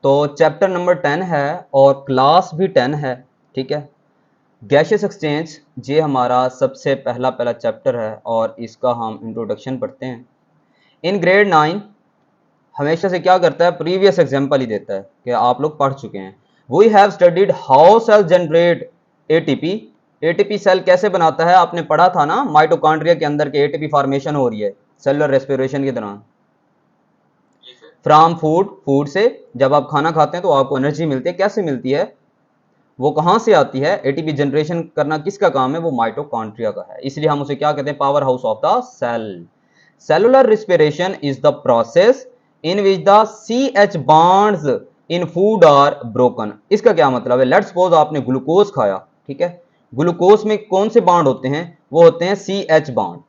तो chapter number 10 है और क्लास भी 10 है। ठीक है, गैशियस एक्सचेंज ये हमारा सबसे पहला चैप्टर है और इसका हम इंट्रोडक्शन पढ़ते हैं। इन ग्रेड 9 हमेशा से क्या करता है, प्रीवियस एग्जाम्पल ही देता है कि आप लोग पढ़ चुके हैं। We have studied how cell generate ATP. ATP cell कैसे बनाता है, आपने पढ़ा था ना माइटोकॉन्ड्रिया के अंदर के एटीपी फॉर्मेशन हो रही है सेलुलर रेस्पिरेशन के दौरान। फ्रॉम फूड, फूड से जब आप खाना खाते हैं तो आपको एनर्जी मिलती है। कैसे मिलती है, वो कहां से आती है? एटीपी जनरेशन करना किसका काम है? वो माइटोकॉन्ड्रिया का है। इसलिए हम उसे क्या कहते हैं? Power house of the cell. Cellular respiration is the process in which the CH bonds in food are broken. इसका क्या मतलब है? लेट्स सपोज आपने ग्लूकोज खाया, ठीक है, ग्लूकोज में कौन से बॉन्ड होते हैं? वो होते हैं CH बॉन्ड,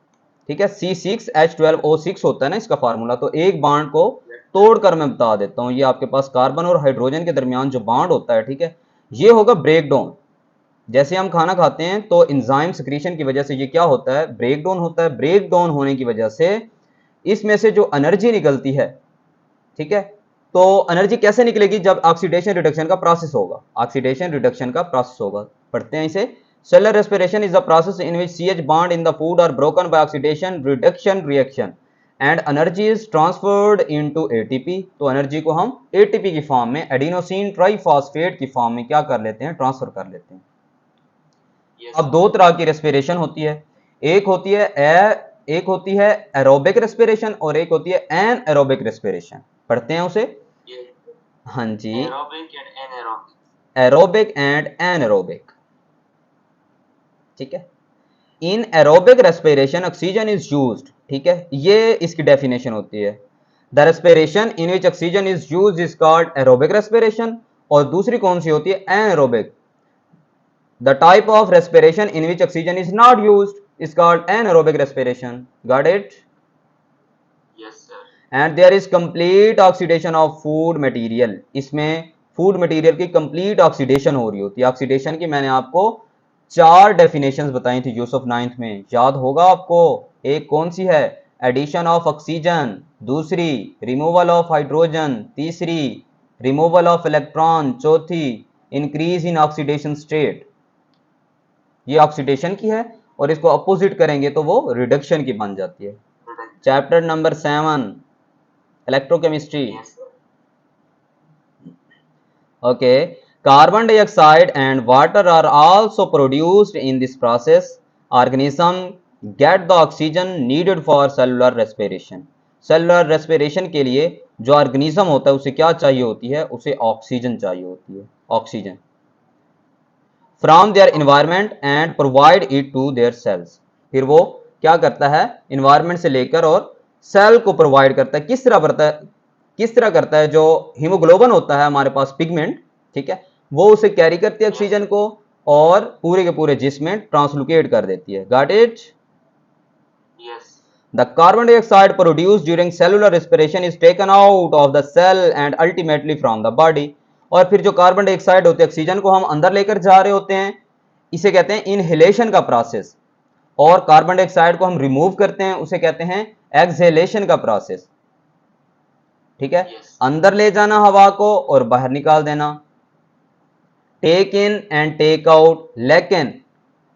ठीक है, C6H12O6 होता है ना इसका फार्मूला। तो एक बॉन्ड को तोड़कर मैं बता देता हूं, ये आपके पास कार्बन और हाइड्रोजन के दरमियान जो बॉन्ड होता है, ठीक है, ये होगा ब्रेक डाउन। जैसे हम खाना खाते हैं तो एंजाइम सिक्रीशन की वजह से ये क्या होता है? ब्रेक डाउन होता है। ब्रेक डाउन होने की वजह से इसमें से जो एनर्जी निकलती है, ठीक है, तो एनर्जी कैसे निकलेगी? जब ऑक्सीडेशन रिडक्शन का प्रोसेस होगा। ऑक्सीडेशन रिडक्शन का प्रोसेस होगा, पढ़ते हैं इसे। Cellular respiration is the process in which CH bond in the food are broken by oxidation reduction reaction and energy is transferred into ATP. तो एनर्जी को हम एटीपी की फॉर्म में, एडिनोसिन ट्राइफॉस्फेट की फॉर्म में क्या कर लेते हैं? ट्रांसफर कर लेते हैं। अब दो तरह की रेस्पिरेशन होती है। एक होती है एरोबिक रेस्पिरेशन और एक होती है एन एरोबिक रेस्पिरेशन। पढ़ते हैं उसे। हाँ जी, एरोबिक एंड एनएरोबिक, ठीक है। In aerobic respiration oxygen is used, ठीक है, ये इसकी डेफिनेशन होती है। The respiration in which oxygen is used is called aerobic respiration. और दूसरी कौन सी होती है? Anaerobic. The type of respiration in which oxygen is not used is called anaerobic respiration. Got it? Yes, sir. And there is complete oxidation of food material. इसमें food material की complete oxidation हो रही होती है। Oxidation की मैंने आपको 4 definitions बताई थी यूसुफ 9th में, याद होगा आपको। एक कौन सी है? एडिशन ऑफ ऑक्सीजन, दूसरी रिमूवल ऑफ हाइड्रोजन, तीसरी रिमूवल ऑफ इलेक्ट्रॉन, चौथी इंक्रीज इन ऑक्सीडेशन स्टेट। ये ऑक्सीडेशन की है और इसको अपोजिट करेंगे तो वो रिडक्शन की बन जाती है। Chapter number 7 electrochemistry. Okay, carbon dioxide and water are also produced in this process. Organism get the oxygen needed for cellular respiration. Cellular respiration के लिए जो ऑर्गेनिज्म होता है उसे क्या चाहिए होती है? उसे ऑक्सीजन चाहिए होती है, oxygen from their environment and provide it to their cells. फिर वो क्या करता है? इन्वायरमेंट से लेकर और सेल को प्रोवाइड करता है। किस तरह करता है? जो हीमोग्लोबिन होता है हमारे पास, पिगमेंट, ठीक है, वो उसे कैरी करती है ऑक्सीजन को और पूरे के पूरे जिस्म में ट्रांसलोकेट कर देती है। Got it? Yes. The carbon dioxide produced during cellular respiration is taken out of the cell and ultimately from the body. और फिर जो कार्बन डाइऑक्साइड होते हैं, ऑक्सीजन को हम अंदर लेकर जा रहे होते हैं, इसे कहते हैं इनहेलेशन का प्रोसेस। और कार्बन डाइऑक्साइड को हम रिमूव करते हैं, उसे कहते हैं एक्सहेलेशन का प्रोसेस, ठीक है। Yes. अंदर ले जाना हवा को और बाहर निकाल देना, take in and take out. लेकिन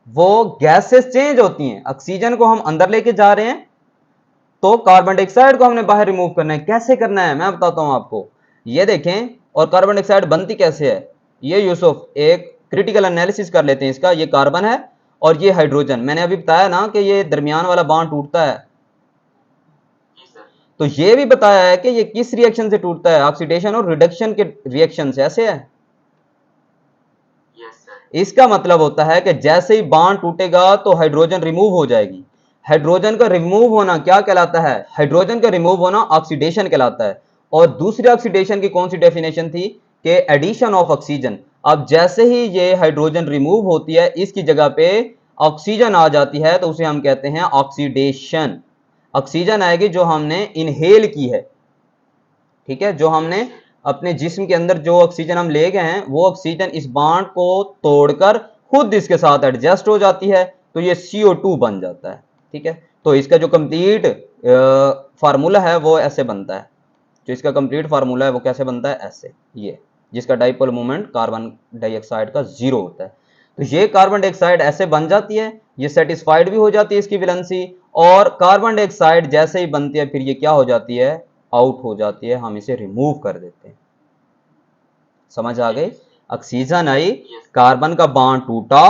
वो गैसेस चेंज होती हैं। ऑक्सीजन को हम अंदर लेके जा रहे हैं तो कार्बन डाइऑक्साइड को हमने बाहर रिमूव करना है। कैसे करना है मैं बताता हूं आपको, ये देखें। और कार्बन डाइऑक्साइड बनती कैसे है? ये यूसुफ एक क्रिटिकल एनालिसिस कर लेते हैं इसका। ये कार्बन है और ये हाइड्रोजन। मैंने अभी बताया ना कि ये दरमियान वाला बॉन्ड टूटता है, तो ये भी बताया है कि ये किस रिएक्शन से टूटता है? ऑक्सीडेशन और रिडक्शन के रिएक्शन से। ऐसे है। इसका मतलब होता है कि जैसे ही बॉन्ड टूटेगा तो हाइड्रोजन रिमूव हो जाएगी। हाइड्रोजन का रिमूव होना क्या कहलाता है? हाइड्रोजन का रिमूव होना ऑक्सीडेशन कहलाता है। और दूसरी ऑक्सीडेशन की कौन सी डेफिनेशन थी? कि एडिशन ऑफ ऑक्सीजन। अब जैसे ही ये हाइड्रोजन रिमूव होती है, इसकी जगह पे ऑक्सीजन आ जाती है, तो उसे हम कहते हैं ऑक्सीडेशन। ऑक्सीजन आएगी जो हमने इनहेल की है, ठीक है, जो हमने अपने जिस्म के अंदर जो ऑक्सीजन हम ले गए हैं, वो ऑक्सीजन इस बॉन्ड को तोड़कर खुद इसके साथ एडजस्ट हो जाती है, तो ये CO2 बन जाता है, ठीक है। तो इसका जो कंप्लीट फार्मूला है वो ऐसे बनता है। जो इसका कंप्लीट फार्मूला है वो कैसे बनता है, ऐसे, ये जिसका डाइपोल मोमेंट कार्बन डाइऑक्साइड का 0 होता है। तो ये कार्बन डाइऑक्साइड ऐसे बन जाती है, ये सेटिस्फाइड भी हो जाती है इसकी वैलेंसी, और कार्बन डाइऑक्साइड जैसे ही बनती है फिर ये क्या हो जाती है, आउट हो जाती है, हम इसे रिमूव कर देते हैं। समझ आ गई? ऑक्सीजन आई, कार्बन का बॉन्ड टूटा,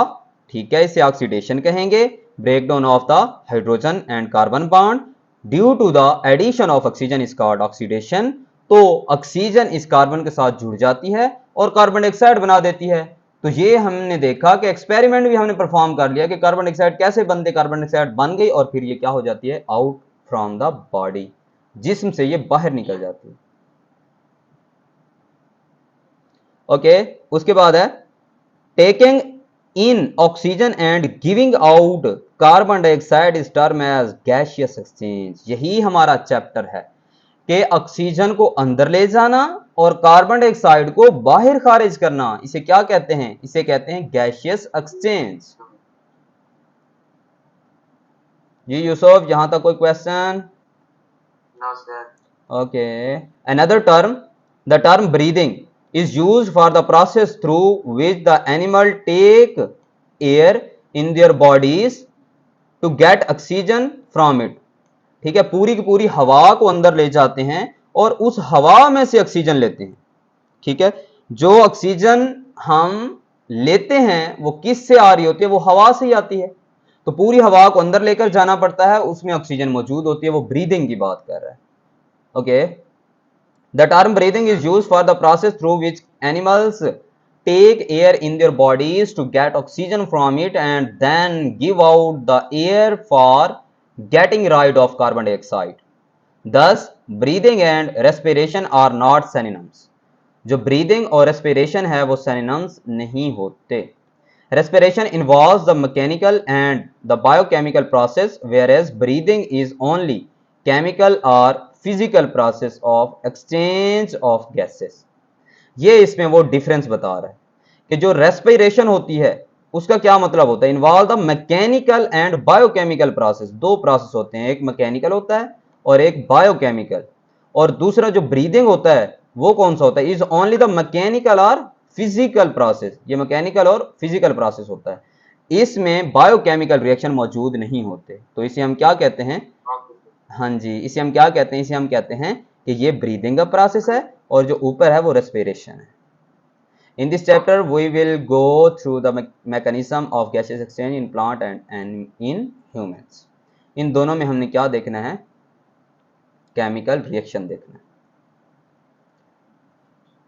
ठीक है, इसे ऑक्सीडेशन कहेंगे, breakdown of the hydrogen and carbon bond due to the addition of oxygen is called oxidation. तो ऑक्सीजन इस कार्बन के साथ जुड़ जाती है और कार्बन डाइऑक्साइड बना देती है। तो ये हमने देखा कि एक्सपेरिमेंट भी हमने परफॉर्म कर लिया कि कार्बन डाइऑक्साइड कैसे बनते, कार्बन डाइऑक्साइड बन गई और फिर ये क्या हो जाती है, आउट फ्रॉम द बॉडी, जिस्म से ये बाहर निकल जाती है। ओके, उसके बाद है taking in oxygen and giving out carbon dioxide is term as gaseous exchange. यही हमारा चैप्टर है कि ऑक्सीजन को अंदर ले जाना और कार्बन डाइऑक्साइड को बाहर खारिज करना, इसे क्या कहते हैं, इसे कहते हैं गैसियस एक्सचेंज। जी यूसुफ, यहां तक कोई question? No, sir. Okay, another term, the term breathing is used for the process through which the animal take air in their bodies to get oxygen from it। ठीक है, पूरी की पूरी हवा को अंदर ले जाते हैं और उस हवा में से ऑक्सीजन लेते हैं। ठीक है, जो ऑक्सीजन हम लेते हैं वो किस से आ रही होती है, वो हवा से ही आती है। तो पूरी हवा को अंदर लेकर जाना पड़ता है, उसमें ऑक्सीजन मौजूद होती है, वो ब्रीदिंग की बात कर रहा है। Okay, the term breathing is used for the process through which animals take air in their bodies to get oxygen from it and then give out the air for getting rid of carbon dioxide. Thus, breathing and respiration are not synonyms. जो breathing और respiration है वो synonyms नहीं होते। Respiration involves the mechanical and the biochemical process, whereas breathing is only chemical or physical process of exchange of gases. ये इसमें वो difference बता रहा है कि जो रेस्पिरेशन होती है उसका क्या मतलब होता है, involve the mechanical and biochemical process. दो प्रोसेस होते हैं, एक मैकेनिकल होता है और एक बायोकेमिकल, और दूसरा जो ब्रीदिंग होता है वो कौन सा होता है, इज ओनली द मैकेनिकल और फिजिकल प्रोसेस। ये मैकेनिकल और फिजिकल प्रोसेस होता है, इसमें बायोकेमिकल रिएक्शन मौजूद नहीं होते। तो इसे हम क्या कहते हैं, हाँ जी, इसे हम क्या कहते हैं, इसे हम कहते हैं कि ये ब्रीदिंग का प्रोसेस है और जो ऊपर है वो रेस्पिरेशन है। In this chapter we will go through the mechanism of gases exchange in plant and in humans. इन दोनों में हमने क्या देखना है, केमिकल रिएक्शन देखना है।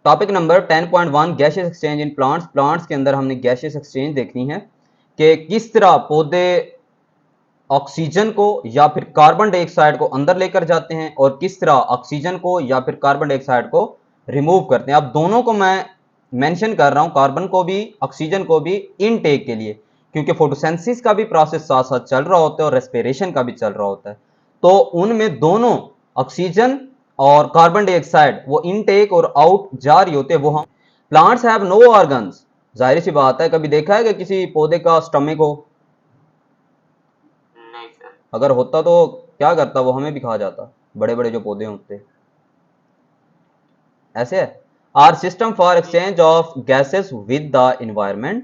Topic number 10.1 gases exchange in plants. Plants के अंदर हमने गैसेस एक्सचेंज देखनी है कि किस तरह पौधे ऑक्सीजन को या फिर कार्बन डाइऑक्साइड को अंदर लेकर जाते हैं और किस तरह ऑक्सीजन को या फिर कार्बन डाइऑक्साइड को रिमूव करते हैं। अब दोनों को मैं मेंशन कर रहा हूं, कार्बन को भी ऑक्सीजन को भी इनटेक के लिए, क्योंकि फोटोसिंथेसिस का भी प्रोसेस साथ साथ चल रहा होता है और रेस्पिरेशन का भी चल रहा होता है। तो उनमें दोनों ऑक्सीजन और कार्बन डाइऑक्साइड वो इनटेक और आउट जा रही होते हैं। वो हम प्लांट्स हैव नो ऑर्गन्स, जाहिर सी बात है, कभी देखा है कि किसी पौधे का स्टमक हो? नहीं सर। अगर होता तो क्या करता, वो हमें भी खा जाता, बड़े बड़े जो पौधे होते। ऐसे है। Are system for exchange of gases with the environment,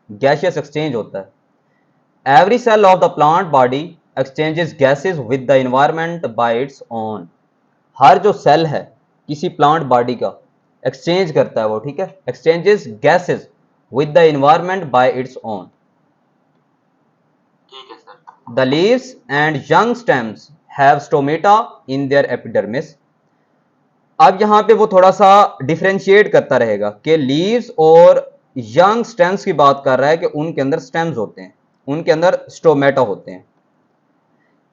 gaseous exchange होता है। Every cell of the plant body exchanges gases with the environment by its own. हर जो सेल है किसी प्लांट बॉडी का एक्सचेंज करता है वो, ठीक है, exchanges gases with the environment by its own. ठीक है sir. The leaves and young stems have stomata in their epidermis। अब यहां पे वो थोड़ा सा डिफरेंशिएट करता रहेगा कि लीव्स और यंग स्टेम्स की बात कर रहा है कि उनके अंदर स्टेम्स होते हैं, उनके अंदर स्टोमेटा होते हैं।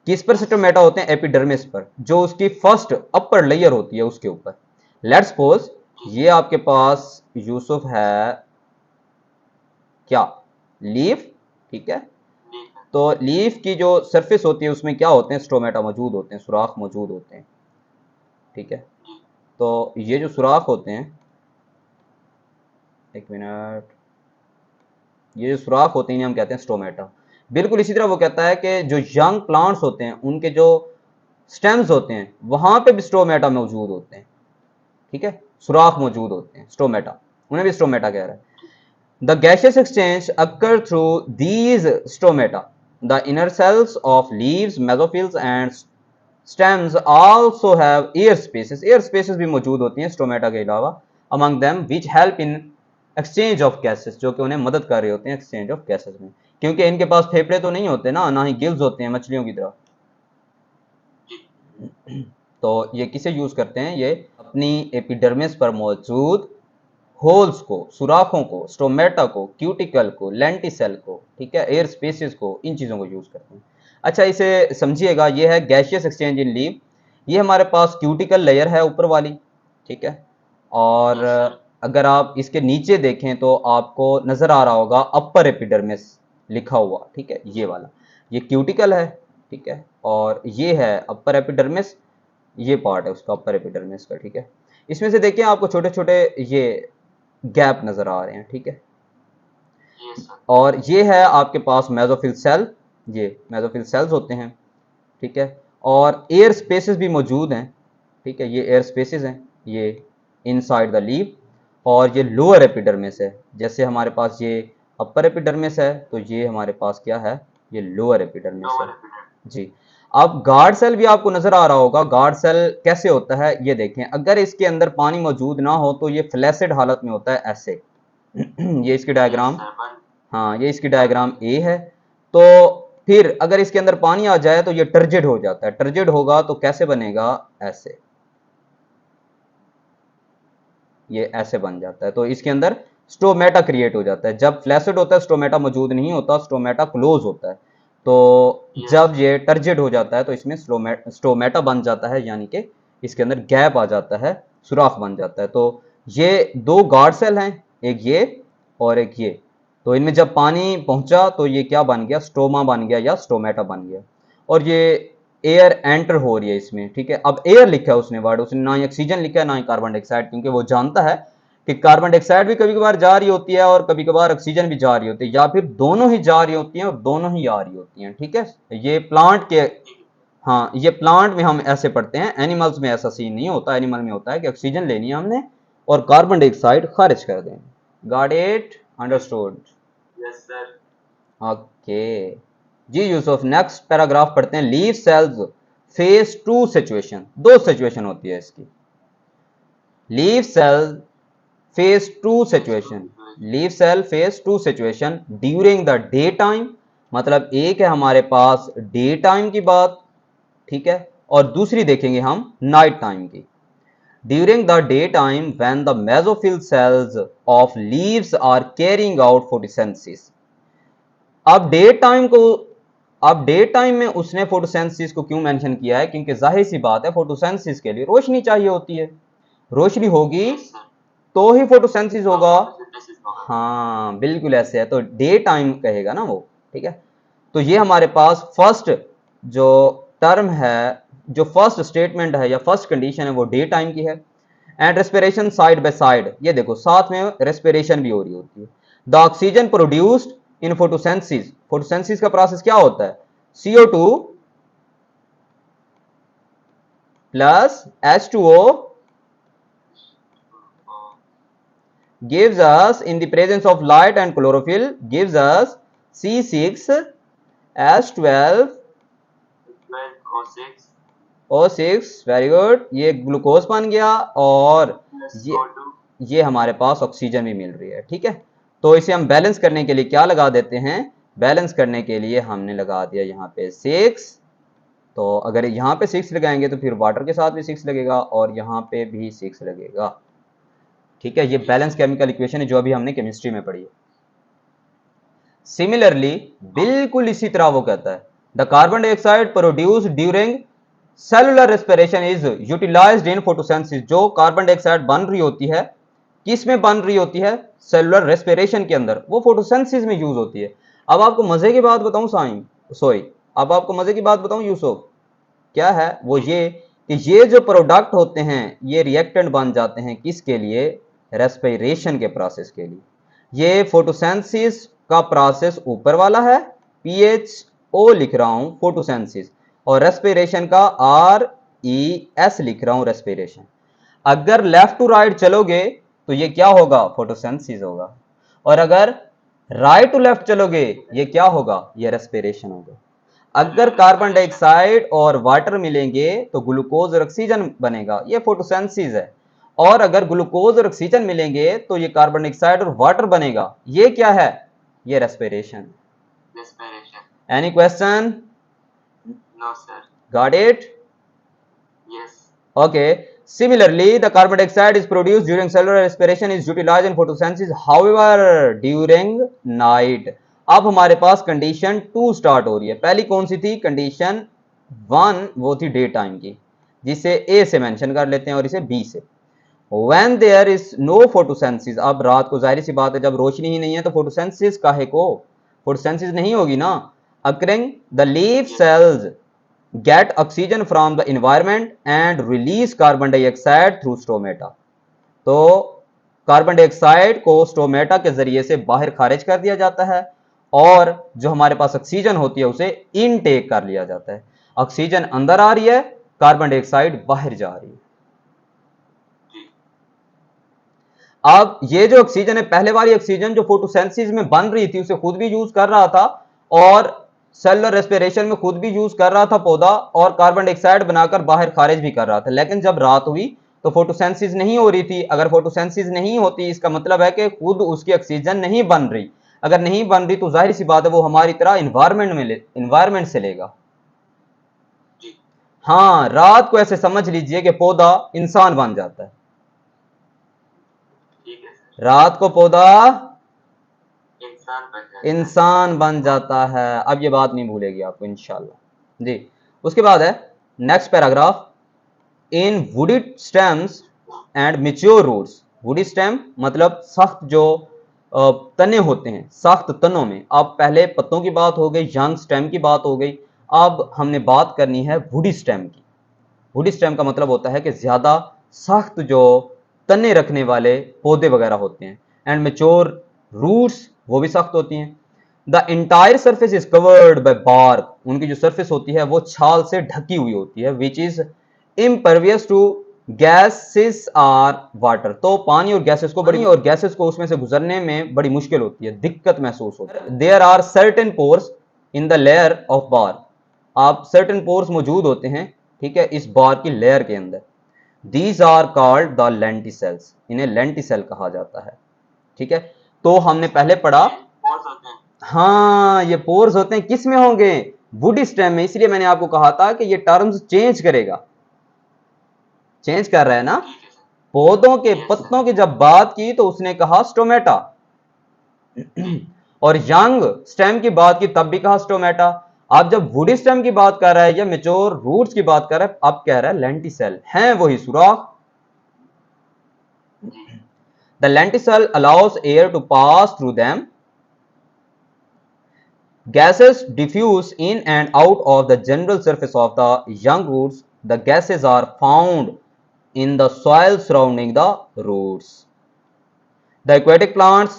किस पर स्टोमेटा होते हैं? एपिडर्मिस पर, जो उसकी फर्स्ट अपर लेयर होती है उसके ऊपर। लेट्स सपोज ये आपके पास यूसुफ है क्या, लीफ, ठीक है, तो लीफ की जो सरफेस होती है उसमें क्या होते हैं, स्टोमेटा मौजूद होते हैं, सुराख मौजूद होते हैं, ठीक है। तो ये जो सुराख होते हैं, एक मिनट, ये जो सुराख होते हैं हम कहते हैं स्टोमेटा। बिल्कुल इसी तरह वो कहता है कि जो यंग प्लांट्स होते हैं उनके जो स्टेम्स होते हैं, वहां पे भी स्टोमेटा मौजूद होते हैं, ठीक है, सुराख मौजूद होते हैं, स्टोमेटा, उन्हें भी स्टोमेटा कह रहा है। The gaseous exchange occur through these stomata, the inner cells of leaves, mesophylls and stems also have air spaces, air spaces भी मौजूद होती हैं स्टोमेटा के अलावा, among them which help in exchange of gases, जो कि उन्हें मदद कर रहे होते हैं एक्सचेंज ऑफ गैसेस में, क्योंकि इनके पास फेफड़े तो नहीं होते ना ही गिल्स होते हैं मछलियों की तरह। तो ये किसे यूज करते हैं, ये अपनी एपिडर्मिस पर मौजूद होल्स को, सुराखों को, स्टोमेटा को, क्यूटिकल को, लेंटिसेल को, ठीक है, एयर स्पेसेस को, इन चीजों को यूज करते हैं। अच्छा, इसे समझिएगा, ये है गैशियस एक्सचेंज इन लीव, ये हमारे पास क्यूटिकल लेयर है ऊपर वाली, ठीक है, और अगर आप इसके नीचे देखें तो आपको नजर आ रहा होगा अपर एपिडर्मिस लिखा हुआ, ठीक है, ये वाला, ये क्यूटिकल है, ठीक है, और ये है अपर एपिडर्मिस, ये पार्ट है उसका अपर एपिडर्मिस का, ठीक है। इसमें से देखिए आपको छोटे छोटे ये गैप नजर आ रहे हैं, ठीक है, और ये है आपके पास मेसोफिल सेल, ये मेसोफिल सेल्स होते हैं, ठीक है, और एयर स्पेसेस भी मौजूद हैं, ठीक है, ये एयर स्पेसेस हैं, ये इनसाइड द लीव, और ये लोअर एपिडर्मिस है, जैसे हमारे पास ये अपर एपिडर्मिस है तो ये हमारे पास क्या है, ये लोअर एपिडर्मिस है जी। अब गार्ड सेल भी आपको नजर आ रहा होगा, गार्ड सेल कैसे होता है ये देखें, अगर इसके अंदर पानी मौजूद ना हो तो ये फ्लैसिड हालत में होता है ऐसे ये इसकी डायग्राम, हाँ ये इसकी डायग्राम ए है। तो फिर अगर इसके अंदर पानी आ जाए तो ये टर्जिड हो जाता है, टर्जिड होगा तो कैसे बनेगा, ऐसे, ये ऐसे बन जाता है, तो इसके अंदर स्टोमेटा क्रिएट हो जाता है। जब फ्लैसिड होता है स्टोमेटा मौजूद नहीं होता, स्टोमेटा क्लोज होता है, तो जब ये टर्जिड हो जाता है तो इसमें स्टोमेटा बन जाता है, यानी कि इसके अंदर गैप आ जाता है, सुराख बन जाता है। तो ये दो गार्ड सेल हैं, एक ये और एक ये, तो इनमें जब पानी पहुंचा तो ये क्या बन गया, स्टोमा बन गया या स्टोमेटा बन गया, और ये एयर एंटर हो रही है इसमें, ठीक है। अब एयर लिखा है उसने वर्ड, उसने ना ही ऑक्सीजन लिखा है ना ही कार्बन डाइऑक्साइड, क्योंकि वो जानता है कि कार्बन डाइऑक्साइड भी कभी कभार जा रही होती है और कभी कभार ऑक्सीजन भी जा रही होती है, या फिर दोनों ही जा रही होती हैं और दोनों ही आ रही होती हैं, ठीक है। ये प्लांट के, हाँ ये प्लांट में हम ऐसे पढ़ते हैं, एनिमल्स में ऐसा सीन नहीं होता, एनिमल में होता है कि ऑक्सीजन लेनी है हमने और कार्बन डाइऑक्साइड खारिज कर दें। Got it, understood, yes sir. Okay जी यूसुफ, नेक्स्ट पैराग्राफ पढ़ते हैं। Leaf cells face two situation, दो सिचुएशन होती है इसकी, leaf cell face two situation, leaf cell face two situation during the day time, मतलब एक है हमारे पास डे टाइम की बात, ठीक है, और दूसरी देखेंगे हम नाइट टाइम की। During the day time when the mesophyll cells of leaves are carrying out photosynthesis. अब डे टाइम को, अब डे टाइम में उसने फोटोसिंथेसिस को क्यों मेंशन किया है, क्योंकि जाहिर सी बात है फोटोसिंथेसिस के लिए रोशनी चाहिए होती है, रोशनी होगी तो ही फोटोसिंथेसिस होगा, हाँ बिल्कुल ऐसे है, तो डे टाइम कहेगा ना वो, ठीक है। तो ये हमारे पास फर्स्ट जो टर्म है, जो फर्स्ट स्टेटमेंट है या फर्स्ट कंडीशन है वो डे टाइम की है। And respiration side by side, ये देखो साथ में रेस्पिरेशन भी हो रही होती है। The oxygen produced in photosynthesis, photosynthesis का प्रोसेस क्या होता है, CO2 plus H2O gives us in the presence of light and chlorophyll gives us C6H12 O6, very good, ये ग्लूकोज बन गया और ये हमारे पास ऑक्सीजन भी मिल रही है, ठीक है। तो इसे हम बैलेंस करने के लिए क्या लगा देते हैं, बैलेंस करने के लिए हमने लगा दिया यहाँ पे 6, तो अगर यहाँ पे 6 लगाएंगे तो फिर वाटर के साथ भी 6 लगेगा और यहाँ पे भी 6 लगेगा, ठीक है। ये बैलेंस केमिकल इक्वेशन है जो अभी हमने केमिस्ट्री में पढ़ी है। सिमिलरली, बिल्कुल इसी तरह वो कहता है, the carbon dioxide produced during cellular respiration is utilised in photosynthesis, जो कार्बन डाइऑक्साइड बन रही होती है, किस में बन रही होती है, सेलुलर रेस्पिरेशन के अंदर, वो फोटोसिंथेसिस में यूज होती है। अब आपको मजे की बात बताऊं अब आपको मजे की बात बताऊं यूसुफ, क्या है वो, ये कि ये जो प्रोडक्ट होते हैं ये रिएक्टेंट बन जाते हैं किसके लिए, रेस्पिरेशन के प्रोसेस के लिए। ये फोटोसिंथेसिस का प्रोसेस ऊपर वाला है, PHO लिख रहा हूं फोटोसिंथेसिस, और रेस्पिरेशन का RES लिख रहा हूं, रेस्पिरेशन। अगर लेफ्ट टू राइट चलोगे तो ये क्या होगा, फोटोसिंथेसिस होगा। और अगर राइट टू लेफ्ट चलोगे ये क्या होगा, ये रेस्पिरेशन होगा। अगर कार्बन डाइऑक्साइड और वाटर मिलेंगे तो ग्लूकोज और ऑक्सीजन बनेगा, ये फोटोसिंथेसिस है। और अगर ग्लूकोज और ऑक्सीजन मिलेंगे तो ये कार्बन डाइऑक्साइड और वाटर बनेगा, ये क्या है, ये respiration. Respiration. Any question? No, sir. Got it? Yes. Okay. Similarly, the carbon dioxide is produced during cellular respiration is utilized in photosynthesis. However, during night. अब हमारे पास कंडीशन 2 स्टार्ट हो रही है। पहली कौन सी थी, कंडीशन 1, वो थी डे टाइम की, जिसे ए से मेंशन कर लेते हैं और इसे बी से। When there is no photosynthesis, अब रात को जाहिर सी बात है जब रोशनी ही नहीं है तो फोटोसिंथेसिस काहे को, फोटोसिंथेसिस नहीं होगी ना। Occurring, the leaf cells get oxygen from the environment and release carbon dioxide through stomata. तो कार्बन डाइऑक्साइड को स्टोमेटा के जरिए से बाहर खारिज कर दिया जाता है और जो हमारे पास ऑक्सीजन होती है उसे इनटेक कर लिया जाता है। ऑक्सीजन अंदर आ रही है, कार्बन डाइऑक्साइड बाहर जा रही है। अब ये जो ऑक्सीजन है, पहले वाली ऑक्सीजन जो फोटोसिंथेसिस में बन रही थी उसे खुद भी यूज कर रहा था और सेलुलर रेस्पिरेशन में खुद भी यूज कर रहा था पौधा, और कार्बन डाइऑक्साइड बनाकर बाहर खारिज भी कर रहा था। लेकिन जब रात हुई तो फोटोसिंथेसिस नहीं हो रही थी। अगर फोटोसिंथेसिस नहीं होती इसका मतलब है कि खुद उसकी ऑक्सीजन नहीं बन रही। अगर नहीं बन रही तो जाहिर सी बात है वो हमारी तरह इन्वायरमेंट से लेगा। हाँ, रात को ऐसे समझ लीजिए कि पौधा इंसान बन जाता है। रात को पौधा इंसान बन जाता है। अब ये बात नहीं भूलेगी आपको इंशाल्लाह जी। उसके बाद है next paragraph, in woody stems and mature roots. Woody stem मतलब सख्त जो तने होते हैं, सख्त तनों में। अब पहले पत्तों की बात हो गई, यंग स्टेम की बात हो गई, अब हमने बात करनी है वुडी स्टेम की। वुडी स्टेम का मतलब होता है कि ज्यादा सख्त जो तने रखने वाले पौधे वगैरह होते हैं। एंड मैच्योर रूट्स, वो भी सख्त होती हैं। The entire surface is covered by bark. उनकी जो सर्फेस होती है वो छाल से ढकी हुई होती है, which is impervious to gases or water. तो पानी और गैसेस को उसमें से गुजरने में बड़ी मुश्किल होती है, दिक्कत महसूस होती है। There are certain pores in the layer of bark. आप सर्टेन पोर्स मौजूद होते हैं, ठीक है, इस बार की लेयर के अंदर। These are called the lenticels. इन्हें लेंटिसेल कहा जाता है, ठीक है। तो हमने पहले पढ़ा, हाँ ये पोर्स होते हैं, किस में होंगे, वुडी स्टेम में। इसलिए मैंने आपको कहा था कि ये टर्म्स चेंज करेगा, चेंज कर रहा है ना। पौधों के पत्तों की जब बात की तो उसने कहा स्टोमेटा, और यंग स्टेम की बात की तब भी कहा स्टोमेटा। आप जब वुडी स्टेम की बात कर रहा है या मैच्योर रूट्स की बात कर रहा है, अब कह रहा है लेंटिसेल, हैं वही सुराख। The lenticel allows air to pass through them. Gases diffuse in and out of the general surface of the young roots. The gases are found in the soil surrounding the roots. The aquatic plants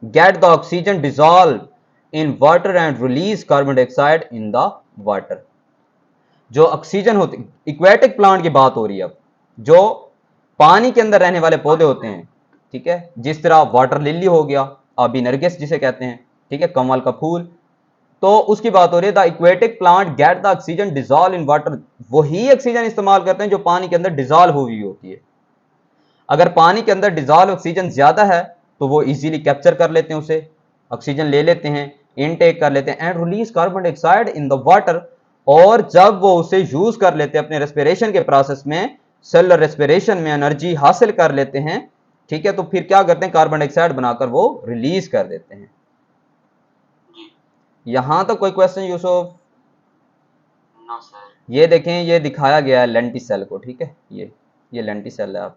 get the oxygen dissolved in water and release carbon dioxide in the water. जो oxygen होती, aquatic plant की बात हो रही है अब, जो पानी के अंदर रहने वाले पौधे होते हैं, ठीक है, जिस तरह वाटर लिली हो गया, अभी नरगिस जिसे कहते हैं, ठीक है, कमल का फूल, तो उसकी बात हो रही है। The aquatic plant gate the oxygen dissolve in water. वही ऑक्सीजन इस्तेमाल करते हैं जो पानी के अंदर डिजॉल्व हुई होती है। अगर पानी के अंदर डिजॉल्व ऑक्सीजन ज्यादा है तो वो इजीली कैप्चर कर लेते हैं, उसे ऑक्सीजन ले लेते हैं, इनटेक कर लेते हैं, and release carbon dioxide in the water. और जब वो उसे यूज कर लेते हैं अपने रेस्पिरेशन के प्रोसेस में, सेलुलर रेस्पिरेशन में एनर्जी हासिल कर लेते हैं, ठीक है, तो फिर क्या करते हैं, कार्बन डाइऑक्साइड बनाकर वो रिलीज कर देते हैं। यहां तक कोई क्वेश्चन यूसुफ? No, sir. ये देखें, ये दिखाया गया है लेंटिसेल को, ठीक है, ये लेंटिसेल है आप